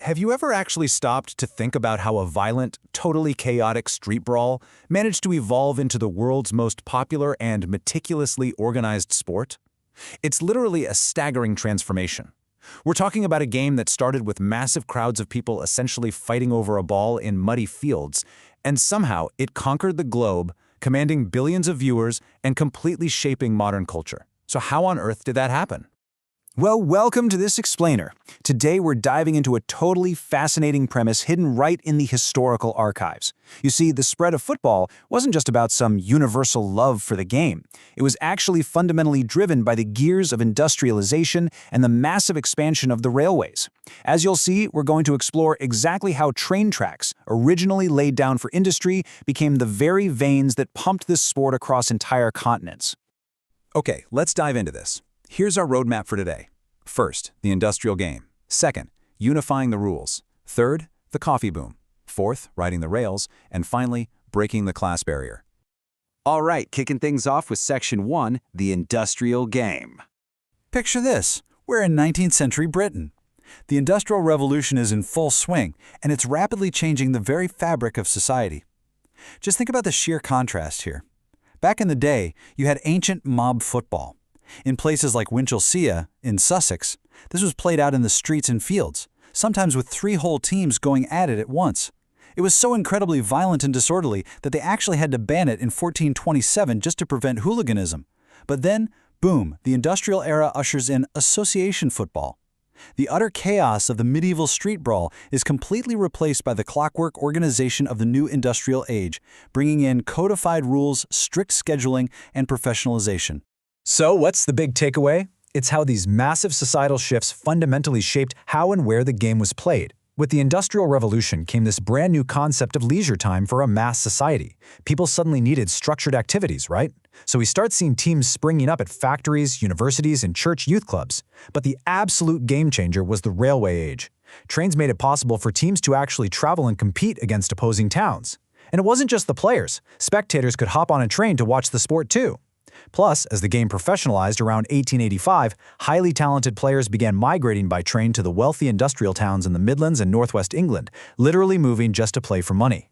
have you ever actually stopped to think about how a violent, totally chaotic street brawl managed to evolve into the world's most popular and meticulously organized sport? It's literally a staggering transformation. We're talking about a game that started with massive crowds of people essentially fighting over a ball in muddy fields, and somehow it conquered the globe, commanding billions of viewers and completely shaping modern culture. So how on earth did that happen? Well, welcome to this explainer. Today we're diving into a totally fascinating premise hidden right in the historical archives. You see, the spread of football wasn't just about some universal love for the game. It was actually fundamentally driven by the gears of industrialization and the massive expansion of the railways. As you'll see, we're going to explore exactly how train tracks, originally laid down for industry, became the very veins that pumped this sport across entire continents. Okay, let's dive into this. Here's our roadmap for today. First, the industrial game. Second, unifying the rules. Third, the coffee boom. Fourth, riding the rails. And finally, breaking the class barrier. All right, kicking things off with Section 1, the industrial game. Picture this. We're in 19th century Britain. The Industrial Revolution is in full swing, and it's rapidly changing the very fabric of society. Just think about the sheer contrast here. Back in the day, you had ancient mob football. In places like Winchelsea, in Sussex, this was played out in the streets and fields, sometimes with 3 whole teams going at it at once. It was so incredibly violent and disorderly that they actually had to ban it in 1427 just to prevent hooliganism. But then, boom, the industrial era ushers in association football. The utter chaos of the medieval street brawl is completely replaced by the clockwork organization of the new industrial age, bringing in codified rules, strict scheduling, and professionalization. So what's the big takeaway? It's how these massive societal shifts fundamentally shaped how and where the game was played. With the Industrial Revolution came this brand new concept of leisure time for a mass society. People suddenly needed structured activities, right? So we start seeing teams springing up at factories, universities, and church youth clubs. But the absolute game changer was the railway age. Trains made it possible for teams to actually travel and compete against opposing towns. And it wasn't just the players. Spectators could hop on a train to watch the sport too. Plus, as the game professionalized around 1885, highly talented players began migrating by train to the wealthy industrial towns in the Midlands and Northwest England, literally moving just to play for money.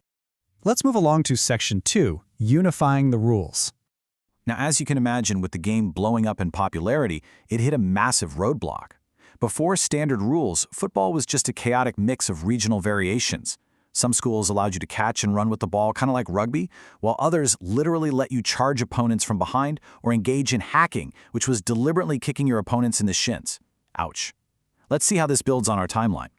Let's move along to Section 2, unifying the rules. Now, as you can imagine, with the game blowing up in popularity, it hit a massive roadblock. Before standard rules, football was just a chaotic mix of regional variations. Some schools allowed you to catch and run with the ball, kind of like rugby, while others literally let you charge opponents from behind or engage in hacking, which was deliberately kicking your opponents in the shins. Ouch. Let's see how this builds on our timeline.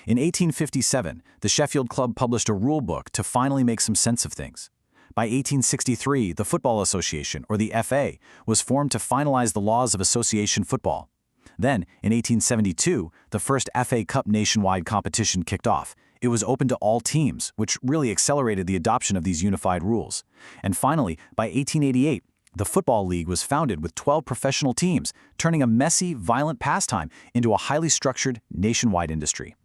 In 1857, the Sheffield Club published a rule book to finally make some sense of things. By 1863, the Football Association, or the FA, was formed to finalize the laws of association football. Then, in 1872, the first FA Cup nationwide competition kicked off. It was open to all teams, which really accelerated the adoption of these unified rules. And finally, by 1888, the Football League was founded with 12 professional teams, turning a messy, violent pastime into a highly structured, nationwide industry.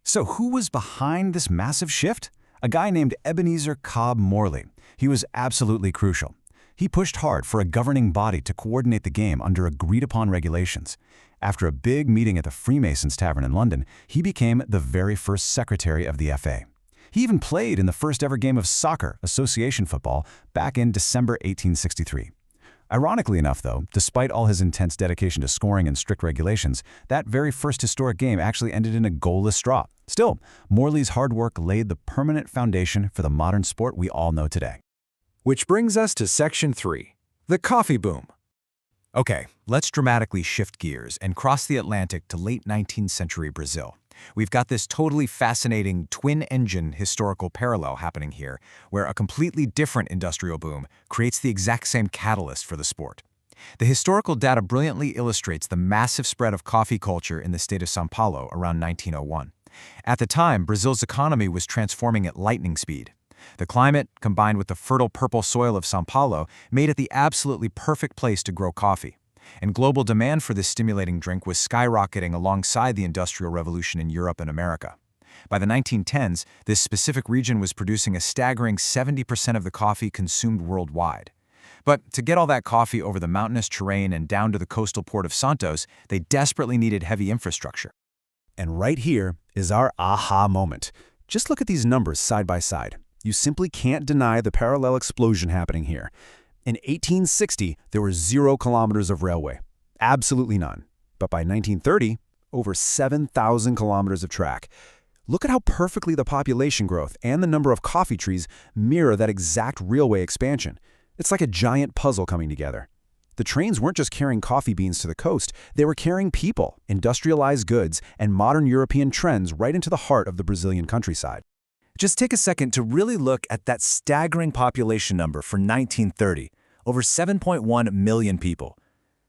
So who was behind this massive shift? A guy named Ebenezer Cobb Morley. He was absolutely crucial. He pushed hard for a governing body to coordinate the game under agreed-upon regulations. After a big meeting at the Freemasons Tavern in London, he became the very first secretary of the FA. He even played in the first ever game of soccer, association football, back in December 1863. Ironically enough, though, despite all his intense dedication to scoring and strict regulations, that very first historic game actually ended in a goalless draw. Still, Morley's hard work laid the permanent foundation for the modern sport we all know today. Which brings us to Section 3, the coffee boom. Okay, let's dramatically shift gears and cross the Atlantic to late 19th century Brazil. We've got this totally fascinating twin-engine historical parallel happening here, where a completely different industrial boom creates the exact same catalyst for the sport. The historical data brilliantly illustrates the massive spread of coffee culture in the state of São Paulo around 1901. At the time, Brazil's economy was transforming at lightning speed. The climate, combined with the fertile purple soil of São Paulo, made it the absolutely perfect place to grow coffee. And global demand for this stimulating drink was skyrocketing alongside the Industrial Revolution in Europe and America. By the 1910s, this specific region was producing a staggering 70% of the coffee consumed worldwide. But to get all that coffee over the mountainous terrain and down to the coastal port of Santos, they desperately needed heavy infrastructure. And right here is our aha moment. Just look at these numbers side by side. You simply can't deny the parallel explosion happening here. In 1860, there were 0 kilometers of railway. Absolutely none. But by 1930, over 7,000 kilometers of track. Look at how perfectly the population growth and the number of coffee trees mirror that exact railway expansion. It's like a giant puzzle coming together. The trains weren't just carrying coffee beans to the coast, they were carrying people, industrialized goods, and modern European trends right into the heart of the Brazilian countryside. Just take a second to really look at that staggering population number for 1930, over 7.1 million people.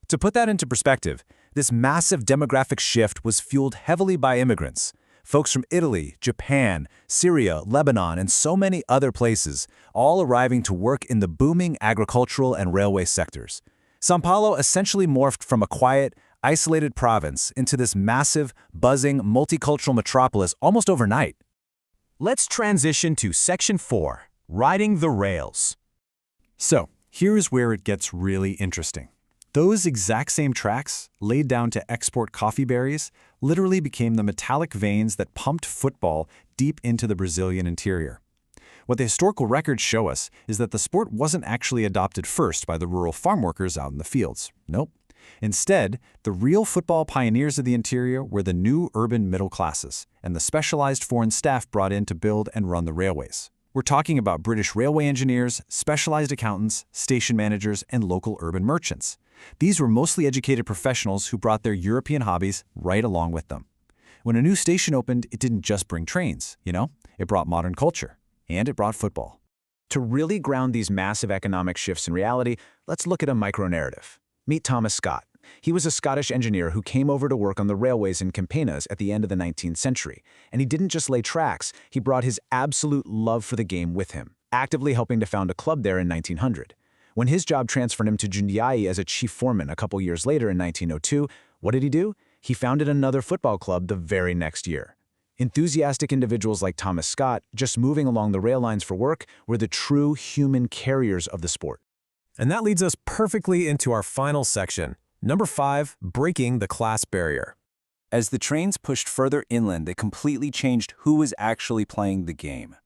To put that into perspective, this massive demographic shift was fueled heavily by immigrants. Folks from Italy, Japan, Syria, Lebanon, and so many other places, all arriving to work in the booming agricultural and railway sectors. São Paulo essentially morphed from a quiet, isolated province into this massive, buzzing, multicultural metropolis almost overnight. Let's transition to Section 4, Riding the Rails. So, here's where it gets really interesting. Those exact same tracks, laid down to export coffee berries, literally became the metallic veins that pumped football deep into the Brazilian interior. What the historical records show us is that the sport wasn't actually adopted first by the rural farm workers out in the fields. Nope. Instead, the real football pioneers of the interior were the new urban middle classes and the specialized foreign staff brought in to build and run the railways. We're talking about British railway engineers, specialized accountants, station managers, and local urban merchants. These were mostly educated professionals who brought their European hobbies right along with them. When a new station opened, it didn't just bring trains, it brought modern culture, and it brought football. To really ground these massive economic shifts in reality, let's look at a micro-narrative. Meet Thomas Scott. He was a Scottish engineer who came over to work on the railways in Campinas at the end of the 19th century. And he didn't just lay tracks, he brought his absolute love for the game with him, actively helping to found a club there in 1900. When his job transferred him to Jundiaí as a chief foreman a couple years later in 1902, what did he do? He founded another football club the very next year. Enthusiastic individuals like Thomas Scott, just moving along the rail lines for work, were the true human carriers of the sport. And that leads us perfectly into our final section. Number 5, breaking the class barrier. As the trains pushed further inland, they completely changed who was actually playing the game.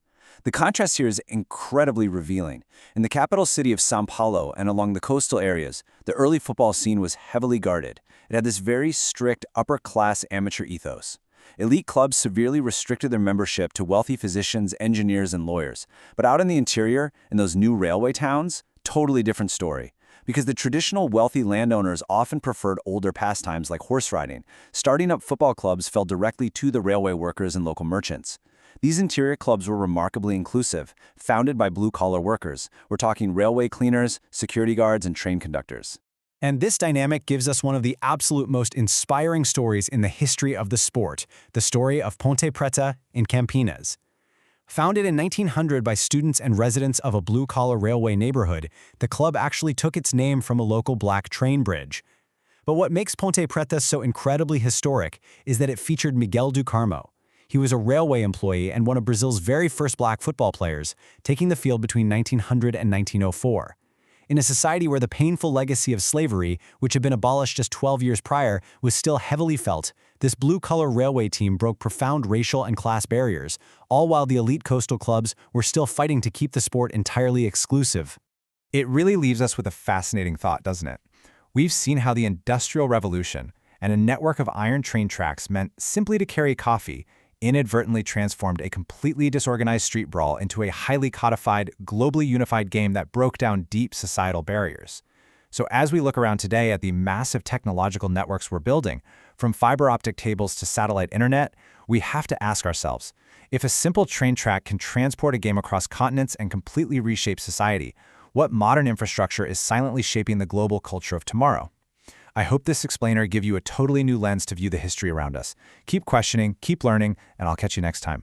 The contrast here is incredibly revealing. In the capital city of São Paulo and along the coastal areas, the early football scene was heavily guarded. It had this very strict upper-class amateur ethos. Elite clubs severely restricted their membership to wealthy physicians, engineers, and lawyers. But out in the interior, in those new railway towns, totally different story. Because the traditional wealthy landowners often preferred older pastimes like horse riding, starting up football clubs fell directly to the railway workers and local merchants. These interior clubs were remarkably inclusive, founded by blue-collar workers. We're talking railway cleaners, security guards, and train conductors. And this dynamic gives us one of the absolute most inspiring stories in the history of the sport, the story of Ponte Preta in Campinas. Founded in 1900 by students and residents of a blue-collar railway neighborhood, the club actually took its name from a local black train bridge. But what makes Ponte Preta so incredibly historic is that it featured Miguel do Carmo. He was a railway employee and one of Brazil's very first black football players, taking the field between 1900 and 1904. In a society where the painful legacy of slavery, which had been abolished just 12 years prior, was still heavily felt, this blue-collar railway team broke profound racial and class barriers, all while the elite coastal clubs were still fighting to keep the sport entirely exclusive. It really leaves us with a fascinating thought, doesn't it? We've seen how the Industrial Revolution and a network of iron train tracks meant simply to carry coffee inadvertently transformed a completely disorganized street brawl into a highly codified, globally unified game that broke down deep societal barriers. So as we look around today at the massive technological networks we're building, from fiber optic cables to satellite internet, we have to ask ourselves, if a simple train track can transport a game across continents and completely reshape society, what modern infrastructure is silently shaping the global culture of tomorrow? I hope this explainer gives you a totally new lens to view the history around us. Keep questioning, keep learning, and I'll catch you next time.